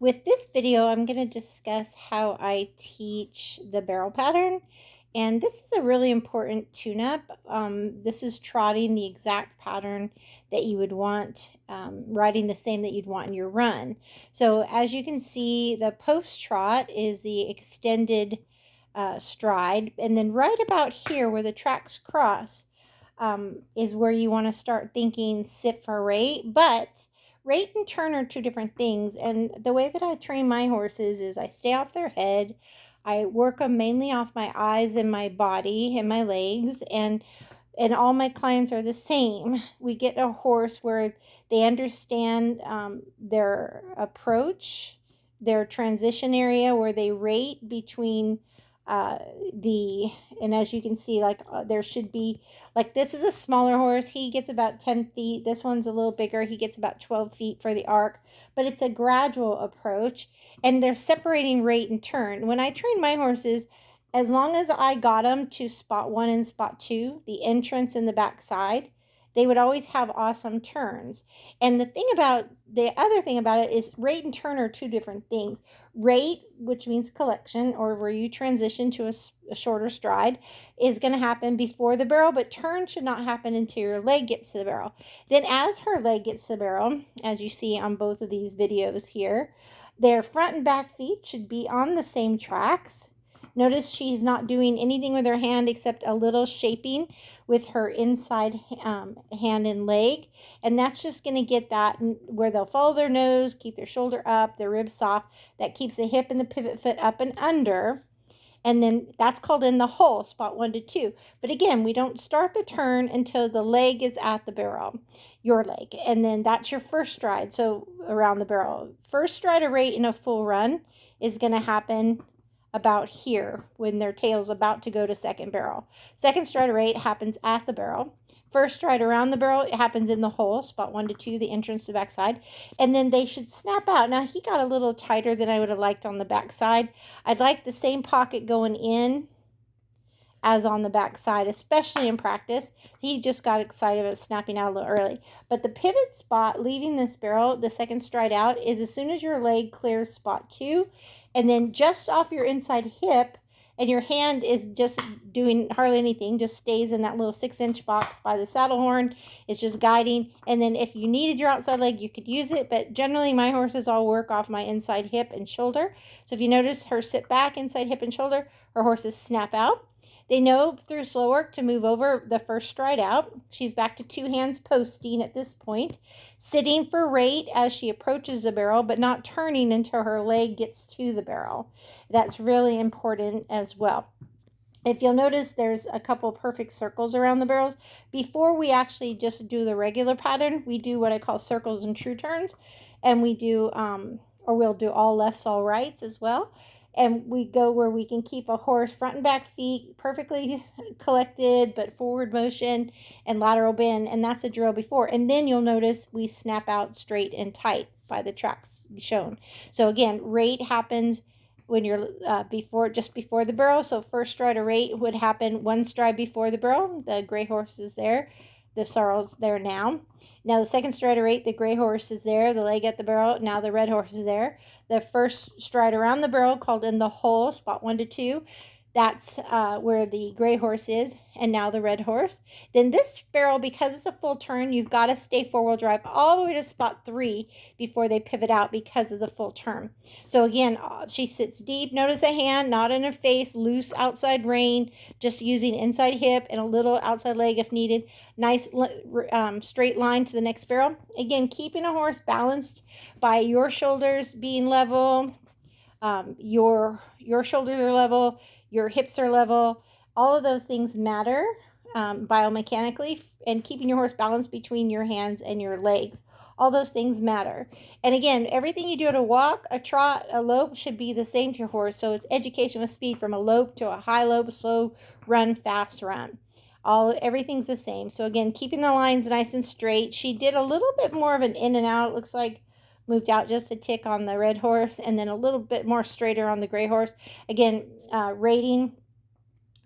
With this video, I'm going to discuss how I teach the barrel pattern. And this is a really important tune-up. This is trotting the exact pattern that you would want, riding the same that you'd want in your run. So as you can see, the post trot is the extended stride. And then right about here where the tracks cross is where you want to start thinking sit for rate. But rate and turn are two different things. And the way that I train my horses is I stay off their head. I work them mainly off my eyes and my body and my legs. And all my clients are the same. We get a horse where they understand their approach, their transition area, where they rate between uh, the, and as you can see, there should be, like this is a smaller horse. He gets about 10 feet. This one's a little bigger. He gets about 12 feet for the arc, but it's a gradual approach and they're separating rate and turn. When I train my horses, as long as I got them to spot 1 and spot 2, the entrance and the back side, they would always have awesome turns. And the other thing about it is rate and turn are two different things. Rate, which means collection, or where you transition to a shorter stride, is going to happen before the barrel, but turn should not happen until your leg gets to the barrel. Then as her leg gets to the barrel, as you see on both of these videos here, their front and back feet should be on the same tracks. Notice she's not doing anything with her hand except a little shaping with her inside hand and leg. And that's just going to get that where they'll follow their nose, keep their shoulder up, their ribs soft. That keeps the hip and the pivot foot up and under. And then that's called in the hole, spot 1 to 2. But again, we don't start the turn until the leg is at the barrel, your leg. And then that's your first stride. So around the barrel. First stride of rate in a full run is going to happen about here when their tail's about to go to second barrel. Second stride of rate happens at the barrel. First stride around the barrel, it happens in the hole, spot 1 to 2, the entrance to backside. And then they should snap out. Now, he got a little tighter than I would have liked on the backside. I'd like the same pocket going in as on the back side, especially in practice. He just got excited about snapping out a little early. But the pivot spot leaving this barrel, the second stride out, is as soon as your leg clears spot 2, and then just off your inside hip, and your hand is just doing hardly anything, just stays in that little 6-inch box by the saddle horn. It's just guiding. And then if you needed your outside leg, you could use it. But generally, my horses all work off my inside hip and shoulder. So if you notice her sit back, inside hip and shoulder, her horses snap out. They know through slow work to move over the first stride out. She's back to 2 hands posting at this point, sitting for rate as she approaches the barrel, but not turning until her leg gets to the barrel. That's really important as well. If you'll notice, there's a couple perfect circles around the barrels. Before we actually just do the regular pattern, we do what I call circles and true turns, and we do, or we'll do all lefts, all rights as well. And we go where we can keep a horse front and back feet perfectly collected, but forward motion and lateral bend. And that's a drill before. And then you'll notice we snap out straight and tight by the tracks shown. So again, rate happens when you're just before the barrel. So first stride of rate would happen 1 stride before the barrel. The gray horse is there. The sorrel's there now. Now the second stride of rate, the gray horse is there, the leg at the barrel. Now the red horse is there. The first stride around the barrel, called in the hole, spot 1 to 2. That's where the gray horse is, and now the red horse. Then this barrel, because it's a full turn, you've got to stay 4-wheel drive all the way to spot 3 before they pivot out because of the full turn. So again, she sits deep. Notice a hand, not in her face, loose outside rein, just using inside hip and a little outside leg if needed. Nice straight line to the next barrel. Again, keeping a horse balanced by your shoulders being level, your shoulders are level, your hips are level. All of those things matter biomechanically, and keeping your horse balanced between your hands and your legs. All those things matter. And again, everything you do at a walk, a trot, a lope should be the same to your horse. So it's education with speed from a lope to a high lope, slow run, fast run. Everything's the same. So again, keeping the lines nice and straight. She did a little bit more of an in and out. It looks like moved out just a tick on the red horse, and then a little bit more straighter on the gray horse. Again, rating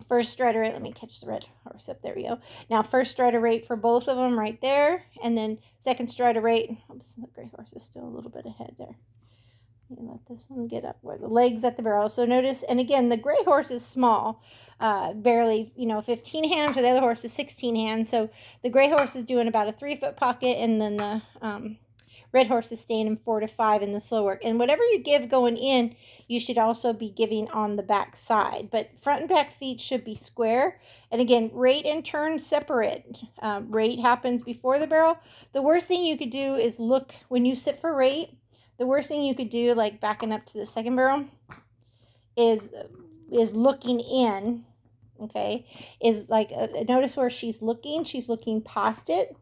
first strider rate. Let me catch the red horse up. There we go. Now first strider rate for both of them right there, and then second strider rate. Oops, the gray horse is still a little bit ahead there. Let this one get up where the legs at the barrel. So notice, and again, the gray horse is small, barely, 15 hands, or the other horse is 16 hands. So the gray horse is doing about a 3-foot pocket, and then the red horse is staying in 4 to 5 in the slow work. And whatever you give going in, you should also be giving on the back side. But front and back feet should be square. And again, rate and turn separate. Rate happens before the barrel. The worst thing you could do is look when you sit for rate. The worst thing you could do, like backing up to the second barrel, is looking in. Okay, is like notice where she's looking past it.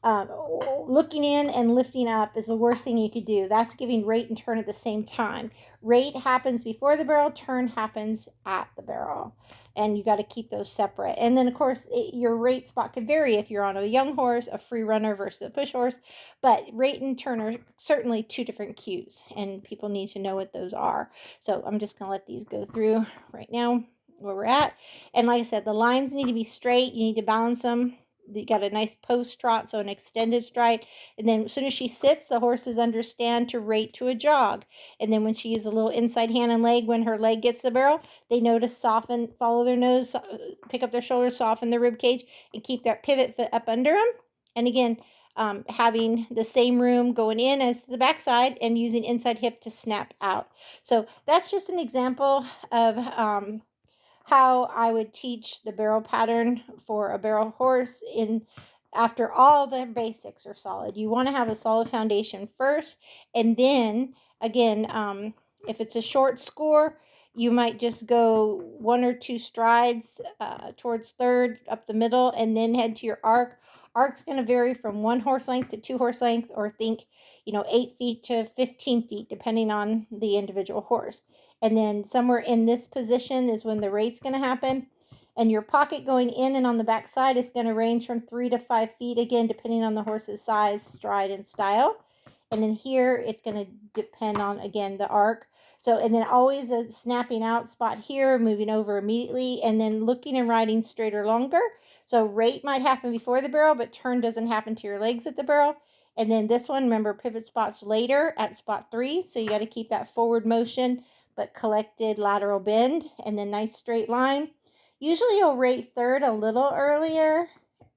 Looking in and lifting up is the worst thing you could do. That's giving rate and turn at the same time. Rate happens before the barrel, turn happens at the barrel. And you got to keep those separate. And then, of course, your rate spot could vary if you're on a young horse, a free runner versus a push horse. But rate and turn are certainly two different cues, and people need to know what those are. So I'm just going to let these go through right now where we're at. And like I said, the lines need to be straight. You need to balance them. You got a nice post trot, so an extended stride. And then as soon as she sits, the horses understand to rate to a jog. And then when she uses a little inside hand and leg, when her leg gets the barrel, they know to soften, follow their nose, pick up their shoulders, soften their rib cage, and keep that pivot foot up under them. And again, having the same room going in as the backside and using inside hip to snap out. So that's just an example of how I would teach the barrel pattern for a barrel horse after all the basics are solid. You want to have a solid foundation first, and then again, if it's a short score, you might just go 1 or 2 strides towards third up the middle, and then head to your arc. Arc's going to vary from 1 horse length to 2 horse length, or think 8 feet to 15 feet depending on the individual horse. And then somewhere in this position is when the rate's going to happen. And your pocket going in and on the back side is going to range from 3 to 5 feet, again, depending on the horse's size, stride, and style. And then here, it's going to depend on, again, the arc. So, and then always a snapping out spot here, moving over immediately, and then looking and riding straight or longer. So rate might happen before the barrel, but turn doesn't happen to your legs at the barrel. And then this one, remember, pivot spots later at spot 3. So you got to keep that forward motion, but collected lateral bend, and then nice straight line. Usually you'll rate third a little earlier,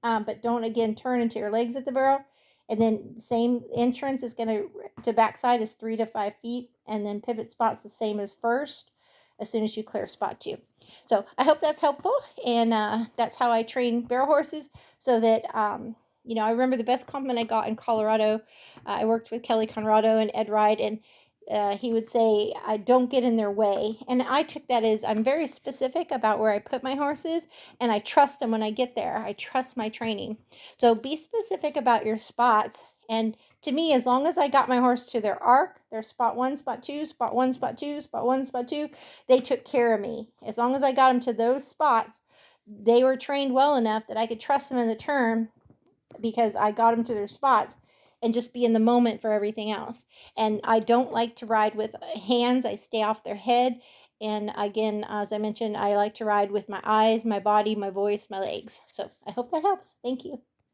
but don't, again, turn into your legs at the barrel. And then same entrance is going to backside is 3 to 5 feet, and then pivot spots the same as first as soon as you clear spot 2. So I hope that's helpful, and that's how I train barrel horses, so that I remember the best compliment I got in Colorado. I worked with Kelly Conrado and Ed Wright, and he would say, I don't get in their way. And I took that as I'm very specific about where I put my horses, and I trust them when I get there. I trust my training. So be specific about your spots. And to me, as long as I got my horse to their arc, their spot 1, spot 2, spot 1, spot 2, spot 1, spot 2, they took care of me. As long as I got them to those spots, they were trained well enough that I could trust them in the turn because I got them to their spots, and just be in the moment for everything else. And I don't like to ride with hands. I stay off their head. And again, as I mentioned, I like to ride with my eyes, my body, my voice, my legs. So I hope that helps. Thank you.